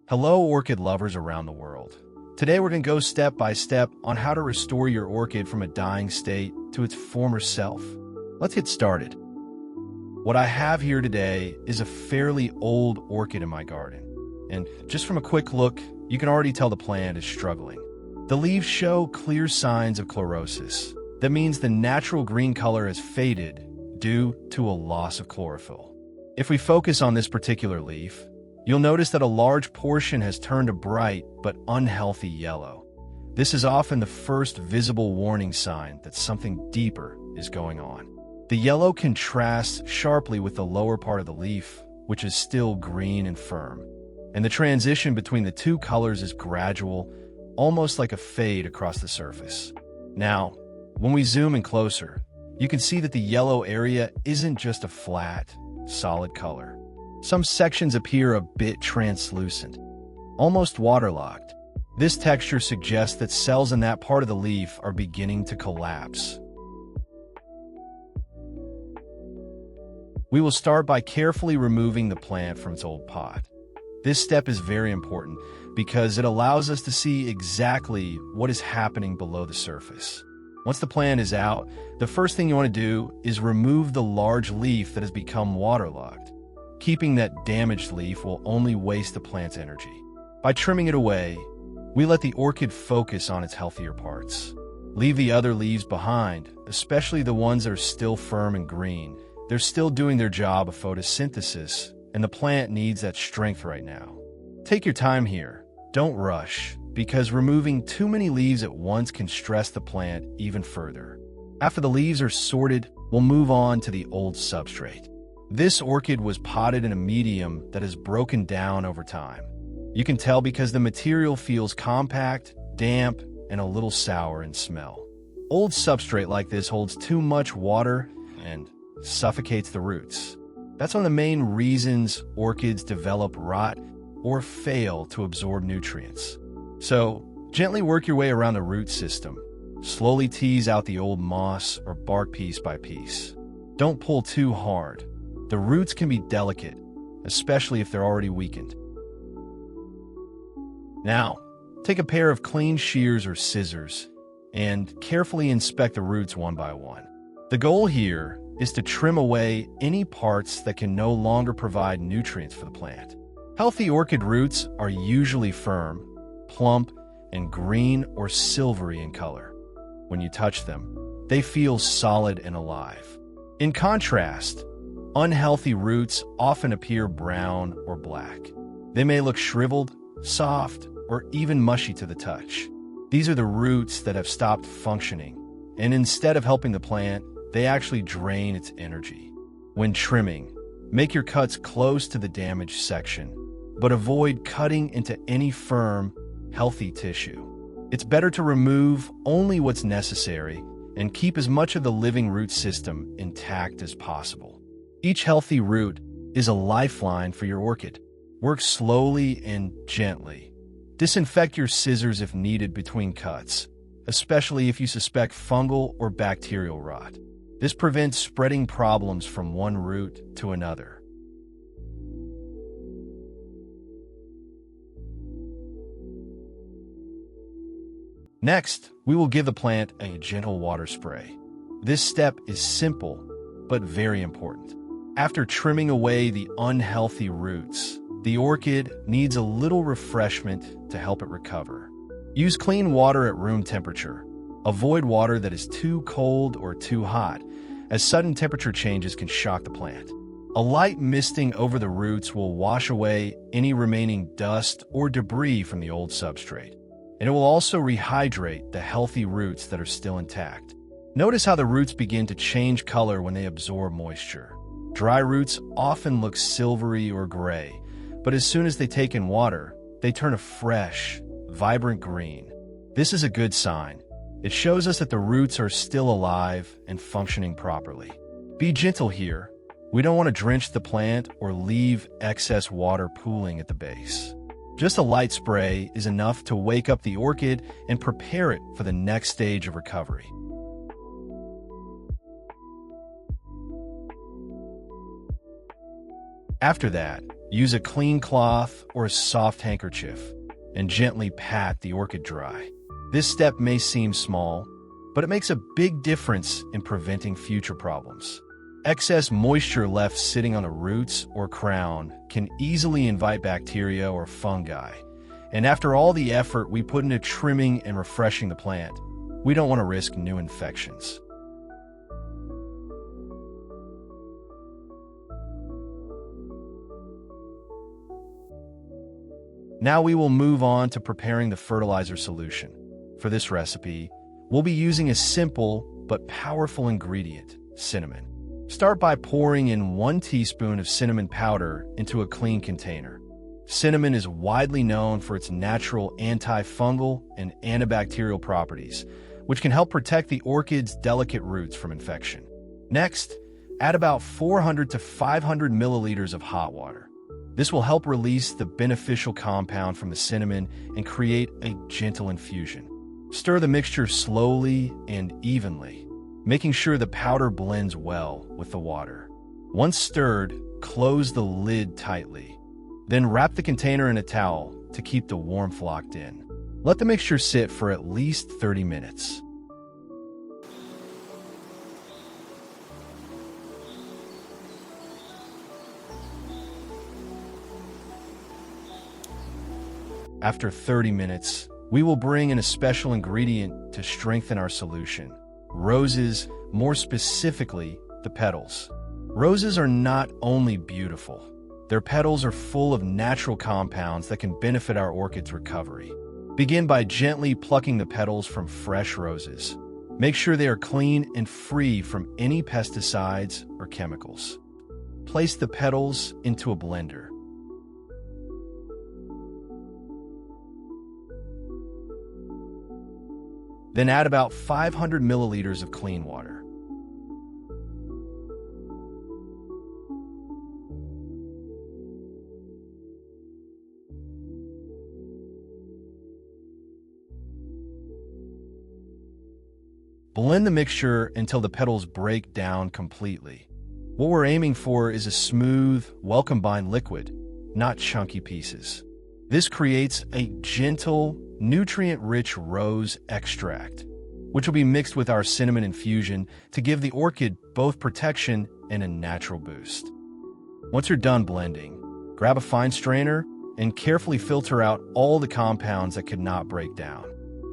Hello, orchid lovers around the world. Today we're going to go step by step on how to restore your orchid from a dying state to its former self. Let's get started. What I have here today is a fairly old orchid in my garden, and just from a quick look, you can already tell the plant is struggling. The leaves show clear signs of chlorosis. That means the natural green color has faded due to a loss of chlorophyll. If we focus on this particular leaf, you'll notice that a large portion has turned a bright but unhealthy yellow. This is often the first visible warning sign that something deeper is going on. The yellow contrasts sharply with the lower part of the leaf, which is still green and firm. And the transition between the two colors is gradual, almost like a fade across the surface. Now, when we zoom in closer, you can see that the yellow area isn't just a flat, solid color. Some sections appear a bit translucent, almost waterlogged. This texture suggests that cells in that part of the leaf are beginning to collapse. We will start by carefully removing the plant from its old pot. This step is very important because it allows us to see exactly what is happening below the surface. Once the plant is out, the first thing you want to do is remove the large leaf that has become waterlogged. Keeping that damaged leaf will only waste the plant's energy. By trimming it away, we let the orchid focus on its healthier parts. Leave the other leaves behind, especially the ones that are still firm and green. They're still doing their job of photosynthesis, and the plant needs that strength right now. Take your time here. Don't rush, because removing too many leaves at once can stress the plant even further. After the leaves are sorted, we'll move on to the old substrate. This orchid was potted in a medium that has broken down over time. You can tell because the material feels compact, damp, and a little sour in smell. Old substrate like this holds too much water and suffocates the roots. That's one of the main reasons orchids develop rot or fail to absorb nutrients. So, gently work your way around the root system. Slowly tease out the old moss or bark piece by piece. Don't pull too hard. The roots can be delicate, especially if they're already weakened. Now, take a pair of clean shears or scissors and carefully inspect the roots one by one. The goal here is to trim away any parts that can no longer provide nutrients for the plant. Healthy orchid roots are usually firm, plump, and green or silvery in color. When you touch them, they feel solid and alive. In contrast, unhealthy roots often appear brown or black. They may look shriveled, soft, or even mushy to the touch. These are the roots that have stopped functioning, and instead of helping the plant, they actually drain its energy. When trimming, make your cuts close to the damaged section, but avoid cutting into any firm, healthy tissue. It's better to remove only what's necessary and keep as much of the living root system intact as possible. Each healthy root is a lifeline for your orchid. Work slowly and gently. Disinfect your scissors if needed between cuts, especially if you suspect fungal or bacterial rot. This prevents spreading problems from one root to another. Next, we will give the plant a gentle water spray. This step is simple, but very important. After trimming away the unhealthy roots, the orchid needs a little refreshment to help it recover. Use clean water at room temperature. Avoid water that is too cold or too hot, as sudden temperature changes can shock the plant. A light misting over the roots will wash away any remaining dust or debris from the old substrate, and it will also rehydrate the healthy roots that are still intact. Notice how the roots begin to change color when they absorb moisture. Dry roots often look silvery or gray, but as soon as they take in water, they turn a fresh, vibrant green. This is a good sign. It shows us that the roots are still alive and functioning properly. Be gentle here. We don't want to drench the plant or leave excess water pooling at the base. Just a light spray is enough to wake up the orchid and prepare it for the next stage of recovery. After that, Use a clean cloth or a soft handkerchief and gently pat the orchid dry. This step may seem small, but it makes a big difference in preventing future problems. Excess moisture left sitting on the roots or crown can easily invite bacteria or fungi. And after all the effort we put into trimming and refreshing the plant, we don't want to risk new infections. Now we will move on to preparing the fertilizer solution. For this recipe, we'll be using a simple but powerful ingredient, cinnamon. Start by pouring in 1 teaspoon of cinnamon powder into a clean container. Cinnamon is widely known for its natural antifungal and antibacterial properties, which can help protect the orchid's delicate roots from infection. Next, add about 400 to 500 milliliters of hot water. This will help release the beneficial compound from the cinnamon and create a gentle infusion. Stir the mixture slowly and evenly, making sure the powder blends well with the water. Once stirred, close the lid tightly. Then wrap the container in a towel to keep the warmth locked in. Let the mixture sit for at least 30 minutes. After 30 minutes, we will bring in a special ingredient to strengthen our solution: roses, more specifically, the petals. Roses are not only beautiful, their petals are full of natural compounds that can benefit our orchid's recovery. Begin by gently plucking the petals from fresh roses. Make sure they are clean and free from any pesticides or chemicals. Place the petals into a blender. Then add about 500 milliliters of clean water. Blend the mixture until the petals break down completely. What we're aiming for is a smooth, well-combined liquid, not chunky pieces. This creates a gentle, nutrient-rich rose extract, which will be mixed with our cinnamon infusion to give the orchid both protection and a natural boost. Once you're done blending, grab a fine strainer and carefully filter out all the compounds that could not break down.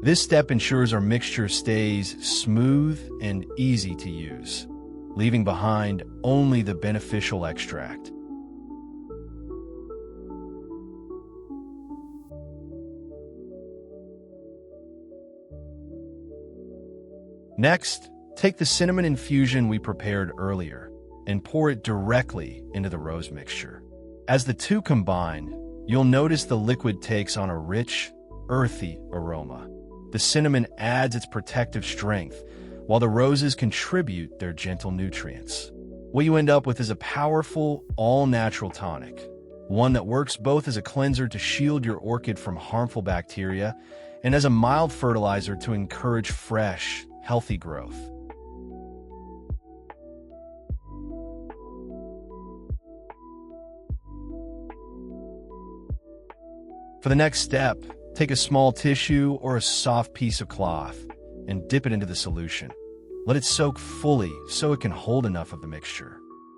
This step ensures our mixture stays smooth and easy to use, leaving behind only the beneficial extract. Next, take the cinnamon infusion we prepared earlier and pour it directly into the rose mixture. As the two combine, you'll notice the liquid takes on a rich, earthy aroma. The cinnamon adds its protective strength, while the roses contribute their gentle nutrients. What you end up with is a powerful, all-natural tonic, one that works both as a cleanser to shield your orchid from harmful bacteria and as a mild fertilizer to encourage fresh, healthy growth. For the next step, take a small tissue or a soft piece of cloth and dip it into the solution. Let it soak fully so it can hold enough of the mixture.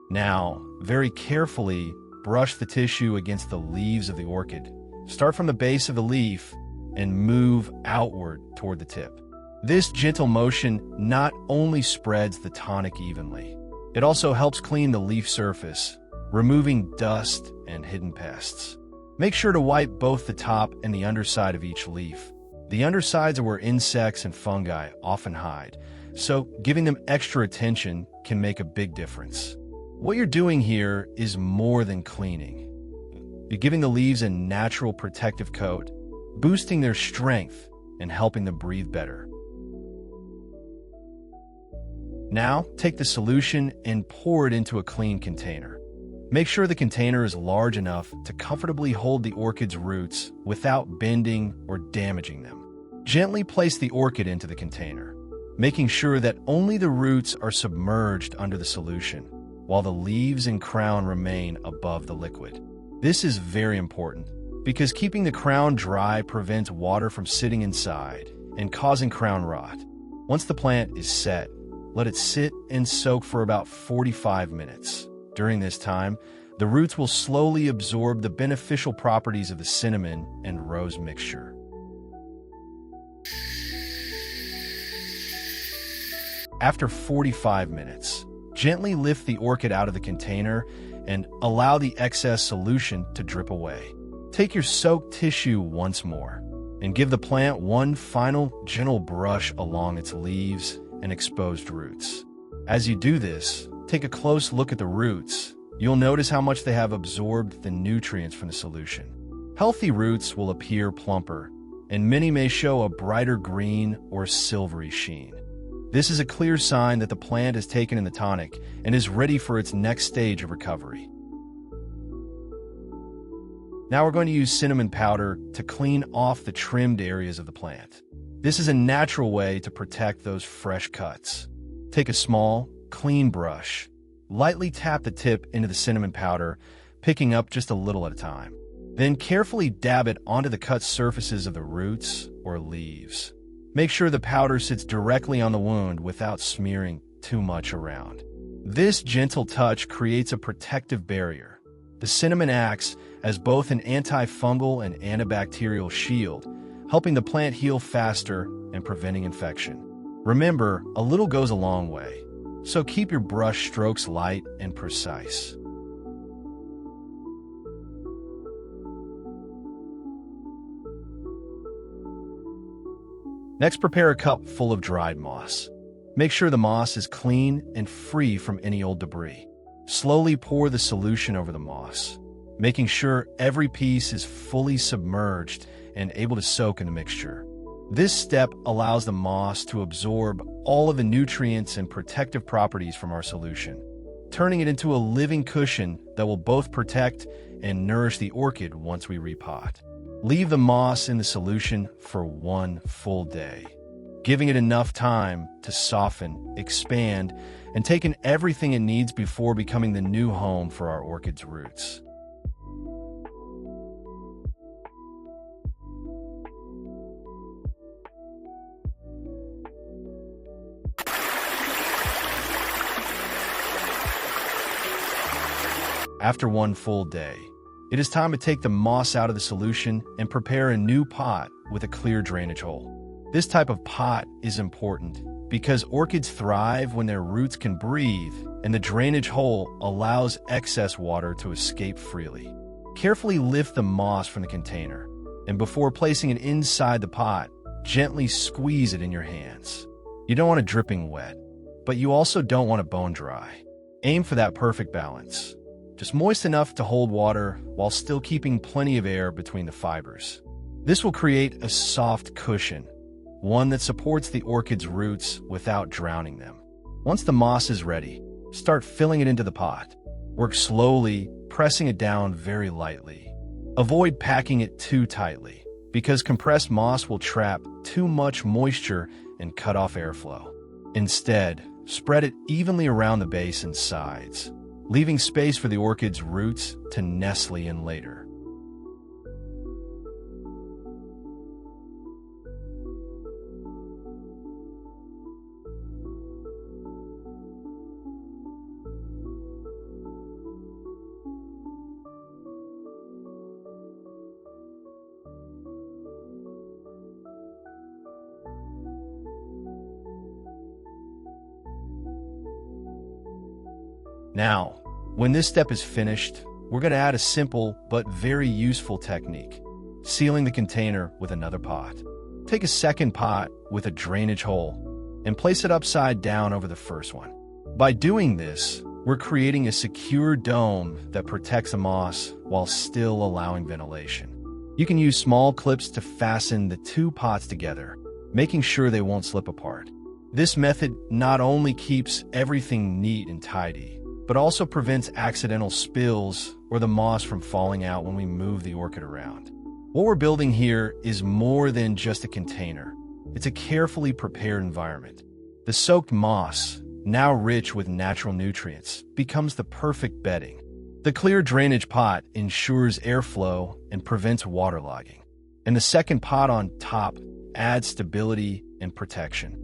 Now, very carefully, brush the tissue against the leaves of the orchid. Start from the base of the leaf and move outward toward the tip. This gentle motion not only spreads the tonic evenly, it also helps clean the leaf surface, removing dust and hidden pests. Make sure to wipe both the top and the underside of each leaf. The undersides are where insects and fungi often hide, so giving them extra attention can make a big difference. What you're doing here is more than cleaning. You're giving the leaves a natural protective coat, boosting their strength and helping them breathe better. Now, take the solution and pour it into a clean container. Make sure the container is large enough to comfortably hold the orchid's roots without bending or damaging them. Gently place the orchid into the container, making sure that only the roots are submerged under the solution, while the leaves and crown remain above the liquid. This is very important because keeping the crown dry prevents water from sitting inside and causing crown rot. Once the plant is set, let it sit and soak for about 45 minutes. During this time, the roots will slowly absorb the beneficial properties of the cinnamon and rose mixture. After 45 minutes, gently lift the orchid out of the container and allow the excess solution to drip away. Take your soaked tissue once more and give the plant one final gentle brush along its leaves and exposed roots. As you do this, take a close look at the roots. You'll notice how much they have absorbed the nutrients from the solution. Healthy roots will appear plumper, and many may show a brighter green or silvery sheen. This is a clear sign that the plant has taken in the tonic and is ready for its next stage of recovery. Now we're going to use cinnamon powder to clean off the trimmed areas of the plant. This is a natural way to protect those fresh cuts. Take a small, clean brush. Lightly tap the tip into the cinnamon powder, picking up just a little at a time. Then carefully dab it onto the cut surfaces of the roots or leaves. Make sure the powder sits directly on the wound without smearing too much around. This gentle touch creates a protective barrier. The cinnamon acts as both an antifungal and antibacterial shield, helping the plant heal faster and preventing infection. Remember, a little goes a long way, so keep your brush strokes light and precise. Next, prepare a cup full of dried moss. Make sure the moss is clean and free from any old debris. Slowly pour the solution over the moss, making sure every piece is fully submerged and able to soak in the mixture. This step allows the moss to absorb all of the nutrients and protective properties from our solution, turning it into a living cushion that will both protect and nourish the orchid once we repot. Leave the moss in the solution for 1 full day, giving it enough time to soften, expand, and take in everything it needs before becoming the new home for our orchid's roots. After 1 full day, it is time to take the moss out of the solution and prepare a new pot with a clear drainage hole. This type of pot is important because orchids thrive when their roots can breathe, and the drainage hole allows excess water to escape freely. Carefully lift the moss from the container, and before placing it inside the pot, gently squeeze it in your hands. You don't want it dripping wet, but you also don't want it bone dry. Aim for that perfect balance. Just moist enough to hold water while still keeping plenty of air between the fibers. This will create a soft cushion, one that supports the orchid's roots without drowning them. Once the moss is ready, start filling it into the pot. Work slowly, pressing it down very lightly. Avoid packing it too tightly, because compressed moss will trap too much moisture and cut off airflow. Instead, spread it evenly around the base and sides, leaving space for the orchid's roots to nestle in later. Now, when this step is finished, we're going to add a simple but very useful technique, sealing the container with another pot. Take a second pot with a drainage hole and place it upside down over the first one. By doing this, we're creating a secure dome that protects the moss while still allowing ventilation. You can use small clips to fasten the 2 pots together, making sure they won't slip apart. This method not only keeps everything neat and tidy, but also prevents accidental spills or the moss from falling out when we move the orchid around. What we're building here is more than just a container. It's a carefully prepared environment. The soaked moss, now rich with natural nutrients, becomes the perfect bedding. The clear drainage pot ensures airflow and prevents waterlogging, and the second pot on top adds stability and protection.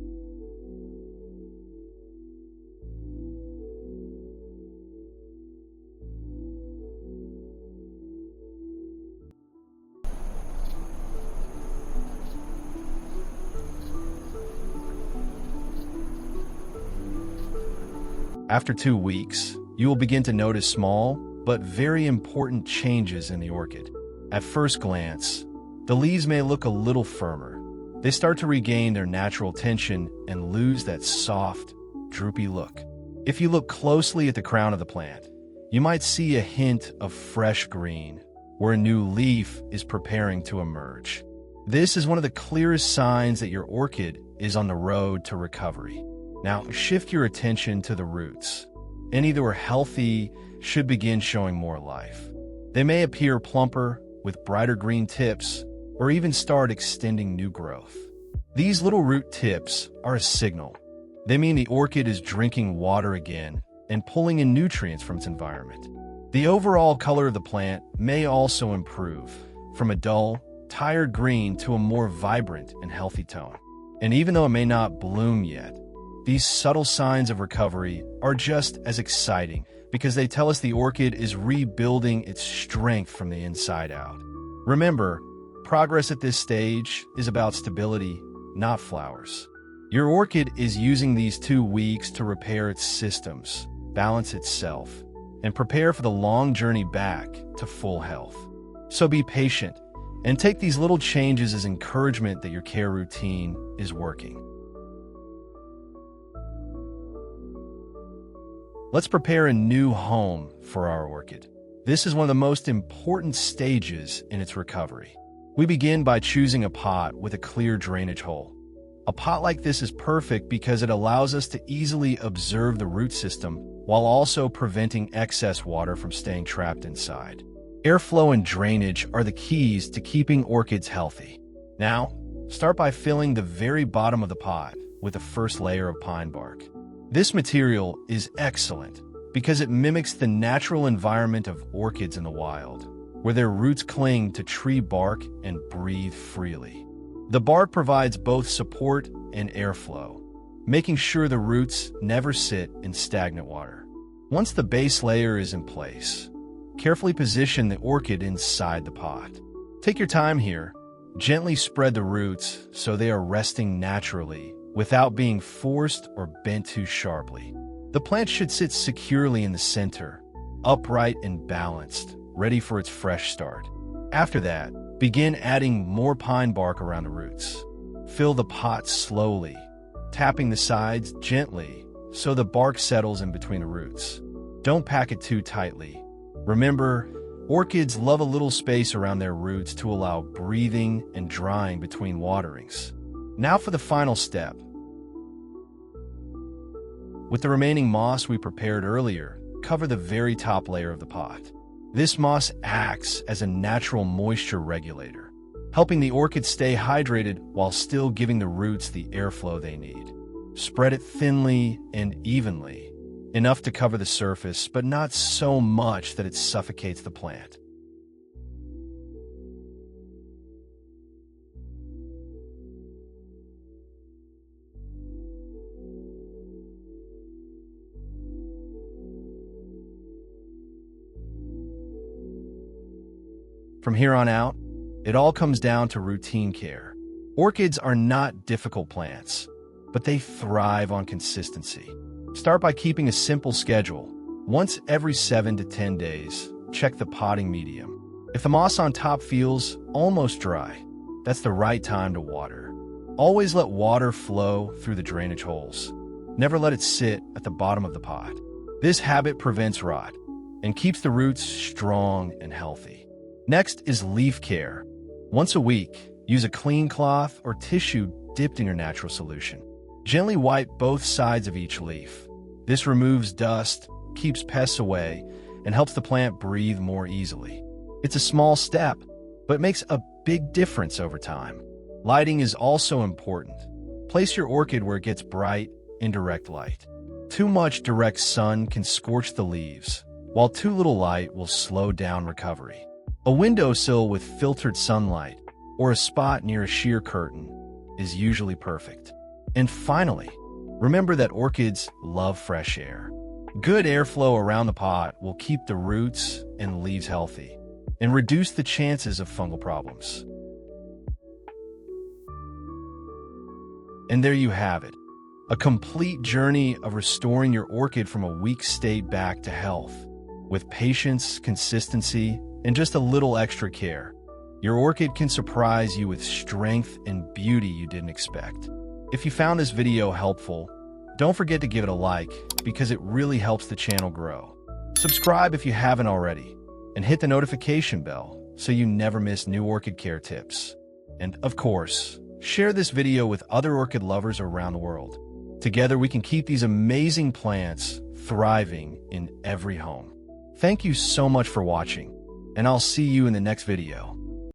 After 2 weeks, you will begin to notice small but very important changes in the orchid. At first glance, the leaves may look a little firmer. They start to regain their natural tension and lose that soft, droopy look. If you look closely at the crown of the plant, you might see a hint of fresh green, where a new leaf is preparing to emerge. This is one of the clearest signs that your orchid is on the road to recovery. Now, shift your attention to the roots. Any that were healthy should begin showing more life. They may appear plumper, with brighter green tips, or even start extending new growth. These little root tips are a signal. They mean the orchid is drinking water again and pulling in nutrients from its environment. The overall color of the plant may also improve, from a dull, tired green to a more vibrant and healthy tone. And even though it may not bloom yet, these subtle signs of recovery are just as exciting because they tell us the orchid is rebuilding its strength from the inside out. Remember, progress at this stage is about stability, not flowers. Your orchid is using these 2 weeks to repair its systems, balance itself, and prepare for the long journey back to full health. So be patient and take these little changes as encouragement that your care routine is working. Let's prepare a new home for our orchid. This is one of the most important stages in its recovery. We begin by choosing a pot with a clear drainage hole. A pot like this is perfect because it allows us to easily observe the root system while also preventing excess water from staying trapped inside. Airflow and drainage are the keys to keeping orchids healthy. Now, start by filling the very bottom of the pot with the first layer of pine bark. This material is excellent because it mimics the natural environment of orchids in the wild, where their roots cling to tree bark and breathe freely. The bark provides both support and airflow, making sure the roots never sit in stagnant water. Once the base layer is in place, carefully position the orchid inside the pot. Take your time here. Gently spread the roots so they are resting naturally without being forced or bent too sharply. The plant should sit securely in the center, upright and balanced, ready for its fresh start. After that, begin adding more pine bark around the roots. Fill the pot slowly, tapping the sides gently so the bark settles in between the roots. Don't pack it too tightly. Remember, orchids love a little space around their roots to allow breathing and drying between waterings. Now for the final step. With the remaining moss we prepared earlier, cover the very top layer of the pot. This moss acts as a natural moisture regulator, helping the orchid stay hydrated while still giving the roots the airflow they need. Spread it thinly and evenly, enough to cover the surface, but not so much that it suffocates the plant. From here on out, it all comes down to routine care. Orchids are not difficult plants, but they thrive on consistency. Start by keeping a simple schedule. Once every 7 to 10 days, check the potting medium. If the moss on top feels almost dry, that's the right time to water. Always let water flow through the drainage holes. Never let it sit at the bottom of the pot. This habit prevents rot and keeps the roots strong and healthy. Next is leaf care. Once a week, use a clean cloth or tissue dipped in your natural solution. Gently wipe both sides of each leaf. This removes dust, keeps pests away, and helps the plant breathe more easily. It's a small step, but makes a big difference over time. Lighting is also important. Place your orchid where it gets bright, indirect light. Too much direct sun can scorch the leaves, while too little light will slow down recovery. A windowsill with filtered sunlight or a spot near a sheer curtain is usually perfect. And finally, remember that orchids love fresh air. Good airflow around the pot will keep the roots and leaves healthy and reduce the chances of fungal problems. And there you have it, a complete journey of restoring your orchid from a weak state back to health. With patience, consistency, and just a little extra care, your orchid can surprise you with strength and beauty you didn't expect. If you found this video helpful, don't forget to give it a like because it really helps the channel grow. Subscribe if you haven't already, and hit the notification bell so you never miss new orchid care tips. And of course, share this video with other orchid lovers around the world. Together we can keep these amazing plants thriving in every home. Thank you so much for watching, and I'll see you in the next video.